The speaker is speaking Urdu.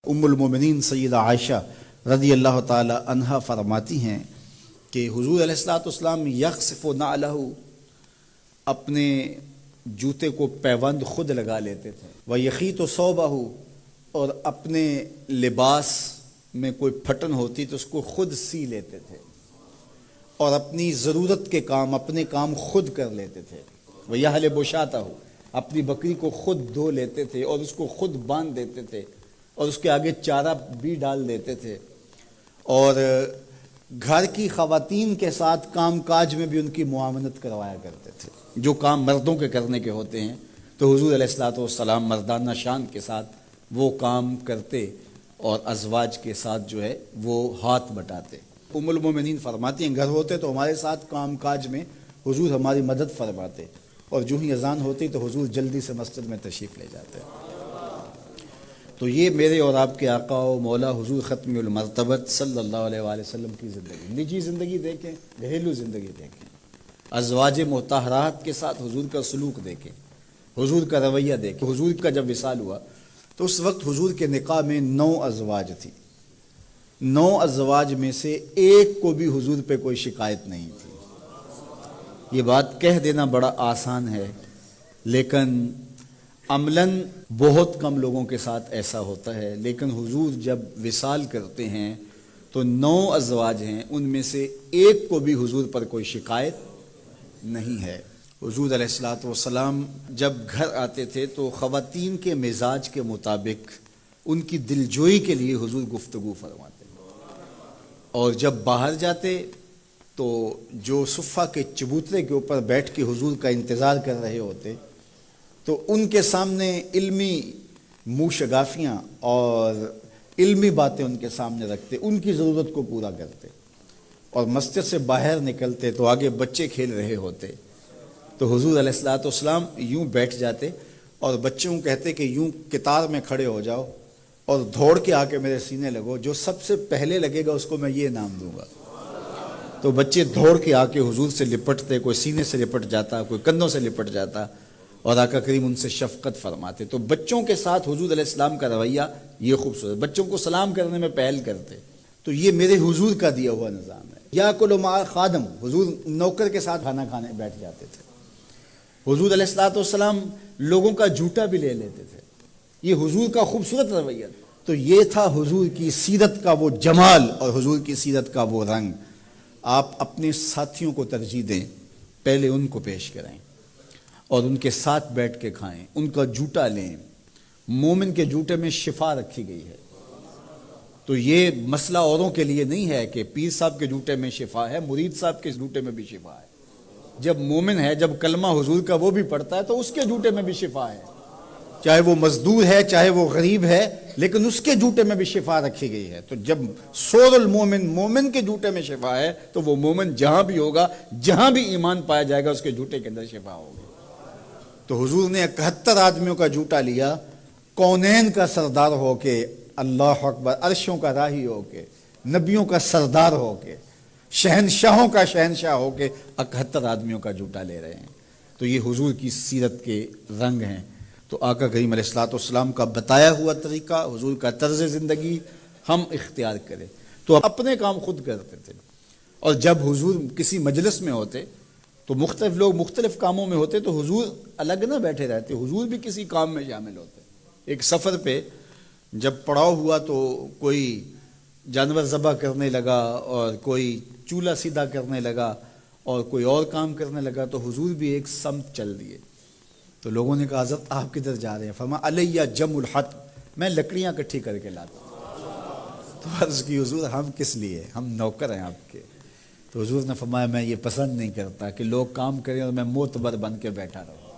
ام المومنین سیدہ عائشہ رضی اللہ تعالی عنہا فرماتی ہیں کہ حضور علیہ الصلوۃ والسلام یخصف نعلہ اپنے جوتے کو پیوند خود لگا لیتے تھے، ویخیط ثوبہ اور اپنے لباس میں کوئی پھٹن ہوتی تو اس کو خود سی لیتے تھے، اور اپنی ضرورت کے کام اپنے کام خود کر لیتے تھے، ویحلب شاتہ اپنی بکری کو خود دھو لیتے تھے اور اس کو خود باندھ دیتے تھے اور اس کے آگے چارہ بھی ڈال دیتے تھے، اور گھر کی خواتین کے ساتھ کام کاج میں بھی ان کی معاونت کروایا کرتے تھے۔ جو کام مردوں کے کرنے کے ہوتے ہیں تو حضور علیہ الصلوۃ والسلام مردانہ شان کے ساتھ وہ کام کرتے اور ازواج کے ساتھ جو ہے وہ ہاتھ بٹاتے۔ ام المومنین فرماتی ہیں گھر ہوتے تو ہمارے ساتھ کام کاج میں حضور ہماری مدد فرماتے، اور جو ہی اذان ہوتی تو حضور جلدی سے مسجد میں تشریف لے جاتے۔ تو یہ میرے اور آپ کے آقا و مولا حضور ختم المرتبت صلی اللہ علیہ وآلہ وسلم کی زندگی، نجی زندگی دیکھیں، گھریلو زندگی دیکھیں، ازواج مطہرات کے ساتھ حضور کا سلوک دیکھیں، حضور کا رویہ دیکھیں۔ حضور کا جب وصال ہوا تو اس وقت حضور کے نکاح میں 9 ازواج تھی، 9 ازواج میں سے ایک کو بھی حضور پہ کوئی شکایت نہیں تھی۔ یہ بات کہہ دینا بڑا آسان ہے، لیکن عملاً بہت کم لوگوں کے ساتھ ایسا ہوتا ہے۔ لیکن حضور جب وصال کرتے ہیں تو 9 ازواج ہیں، ان میں سے ایک کو بھی حضور پر کوئی شکایت نہیں ہے۔ حضور علیہ الصلوۃ والسلام جب گھر آتے تھے تو خواتین کے مزاج کے مطابق ان کی دلجوئی کے لیے حضور گفتگو فرماتے، اور جب باہر جاتے تو جو صفہ کے چبوترے کے اوپر بیٹھ کے حضور کا انتظار کر رہے ہوتے تو ان کے سامنے علمی منہ شگافیاں اور علمی باتیں ان کے سامنے رکھتے، ان کی ضرورت کو پورا کرتے، اور مسجد سے باہر نکلتے تو آگے بچے کھیل رہے ہوتے تو حضور علیہ الصلوۃ والسلام یوں بیٹھ جاتے اور بچوں کو کہتے کہ یوں قطار میں کھڑے ہو جاؤ اور دوڑ کے آ کے میرے سینے لگو، جو سب سے پہلے لگے گا اس کو میں یہ انعام دوں گا۔ تو بچے دوڑ کے آ کے حضور سے لپٹتے، کوئی سینے سے لپٹ جاتا، کوئی کندھوں سے لپٹ جاتا، اور آقا کریم ان سے شفقت فرماتے۔ تو بچوں کے ساتھ حضور علیہ السلام کا رویہ یہ خوبصورت، بچوں کو سلام کرنے میں پہل کرتے۔ تو یہ میرے حضور کا دیا ہوا نظام ہے۔ یا کل مع خادم، حضور نوکر کے ساتھ کھانا کھانے بیٹھ جاتے تھے۔ حضور علیہ الصلوۃ والسلام لوگوں کا جھوٹا بھی لے لیتے تھے۔ یہ حضور کا خوبصورت رویہ۔ تو یہ تھا حضور کی سیرت کا وہ جمال اور حضور کی سیرت کا وہ رنگ۔ آپ اپنے ساتھیوں کو ترجیح دیں، پہلے ان کو پیش کریں اور ان کے ساتھ بیٹھ کے کھائیں، ان کا جوٹا لیں۔ مومن کے جوٹے میں شفا رکھی گئی ہے۔ تو یہ مسئلہ اوروں کے لیے نہیں ہے کہ پیر صاحب کے جوٹے میں شفا ہے، مرید صاحب کے جوٹے میں بھی شفا ہے۔ جب مومن ہے، جب کلمہ حضور کا وہ بھی پڑھتا ہے تو اس کے جوٹے میں بھی شفا ہے، چاہے وہ مزدور ہے چاہے وہ غریب ہے، لیکن اس کے جوٹے میں بھی شفا رکھی گئی ہے۔ تو جب سور المومن، مومن کے جوٹے میں شفا ہے تو وہ مومن جہاں بھی ہوگا، جہاں بھی ایمان پایا جائے گا، اس کے جوٹے کے اندر شفا ہوگی۔ تو حضور نے 71 آدمیوں کا جوٹا لیا، کونین کا سردار ہو کے، اللہ اکبر، عرشوں کا راہی ہو کے، نبیوں کا سردار ہو کے، شہنشاہوں کا شہنشاہ ہو کے 71 آدمیوں کا جوٹا لے رہے ہیں۔ تو یہ حضور کی سیرت کے رنگ ہیں۔ تو آقا کریم علیہ الصلوۃ والسلام کا بتایا ہوا طریقہ، حضور کا طرز زندگی ہم اختیار کریں۔ تو اپنے کام خود کرتے تھے، اور جب حضور کسی مجلس میں ہوتے تو مختلف لوگ مختلف کاموں میں ہوتے تو حضور الگ نہ بیٹھے رہتے، حضور بھی کسی کام میں شامل ہوتے۔ ایک سفر پہ جب پڑاؤ ہوا تو کوئی جانور ذبح کرنے لگا، اور کوئی چولہا سیدھا کرنے لگا، اور کوئی اور کام کرنے لگا، تو حضور بھی ایک سمت چل دیے۔ تو لوگوں نے کہا حضرت آپ کدھر جا رہے ہیں؟ فرمایا علیہ جمع الحطب، میں لکڑیاں اکٹھی کر کے لاتا ہوں۔ تو عرض کی حضور ہم کس لیے، ہم نوکر ہیں آپ کے۔ تو حضور نے فرمایا میں یہ پسند نہیں کرتا کہ لوگ کام کریں اور میں معتبر بن کے بیٹھا رہوں۔